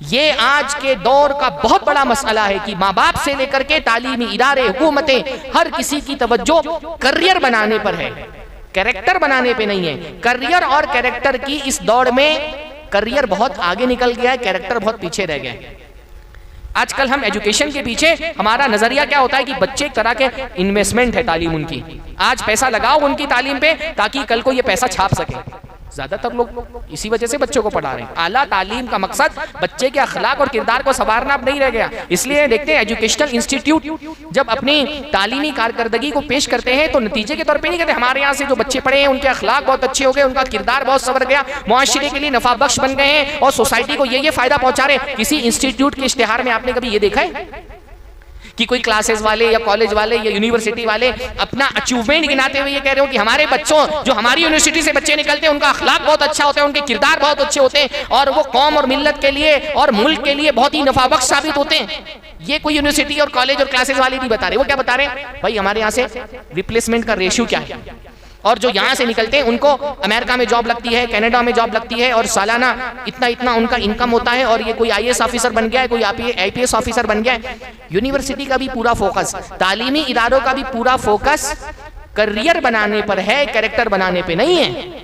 ये आज के दौर का बहुत बड़ा मसला है कि माँ बाप से लेकर के तालीमी इदारे, हुकूमतें, हर किसी की तवज्जो करियर बनाने पर है, कैरेक्टर बनाने पे नहीं है। करियर और कैरेक्टर की इस दौड़ में करियर बहुत आगे निकल गया है, कैरेक्टर बहुत पीछे रह गया है। आजकल हम एजुकेशन के पीछे, हमारा नजरिया क्या होता है कि बच्चे एक तरह के इन्वेस्टमेंट है तालीम उनकी, आज पैसा लगाओ उनकी तालीम पे ताकि कल को ये पैसा छाप सके। ज्यादातर लोग इसी वजह से बच्चों को पढ़ा रहे हैं। आला तालीम का मकसद बच्चे के अखलाक और किरदार को संवारना अब नहीं रह गया। इसलिए देखते हैं एजुकेशनल इंस्टीट्यूट जब अपनी तालीमी कारकर्दगी को पेश करते हैं तो नतीजे के तौर पे नहीं कहते हमारे यहाँ से जो बच्चे पढ़े हैं उनके अखलाक बहुत अच्छे हो गए, उनका किरदार बहुत संवर गया, मुआशरे के लिए नफा बख्श बन गए हैं और सोसाइटी को ये फायदा पहुंचा रहे। किसी इंस्टीट्यूट के इश्तिहार में आपने कभी ये देखा है कि कोई क्लासेस वाले या कॉलेज वाले या यूनिवर्सिटी वाले अपना अचीवमेंट गिनाते हुए ये कह रहे हो कि हमारे बच्चों, जो हमारी यूनिवर्सिटी से बच्चे निकलते हैं उनका अखलाक बहुत अच्छा होता है, उनके किरदार बहुत अच्छे होते हैं और वो कौम और मिल्लत के लिए और मुल्क के लिए बहुत ही नफाबख्श साबित होते हैं। ये कोई यूनिवर्सिटी और कॉलेज और क्लासेस वाले नहीं बता रहे। वो क्या बता रहे हैं, भाई हमारे यहाँ से रिप्लेसमेंट का रेशियो क्या है, और जो यहाँ से निकलते हैं उनको अमेरिका में जॉब लगती है, कनाडा में जॉब लगती है और सालाना इतना इतना उनका इनकम होता है और ये कोई आईएएस ऑफिसर बन गया है, कोई आईपीएस ऑफिसर बन गया है। यूनिवर्सिटी का भी पूरा फोकस, तालीमी इदारों का भी पूरा फोकस करियर बनाने पर है, कैरेक्टर बनाने पे नहीं है।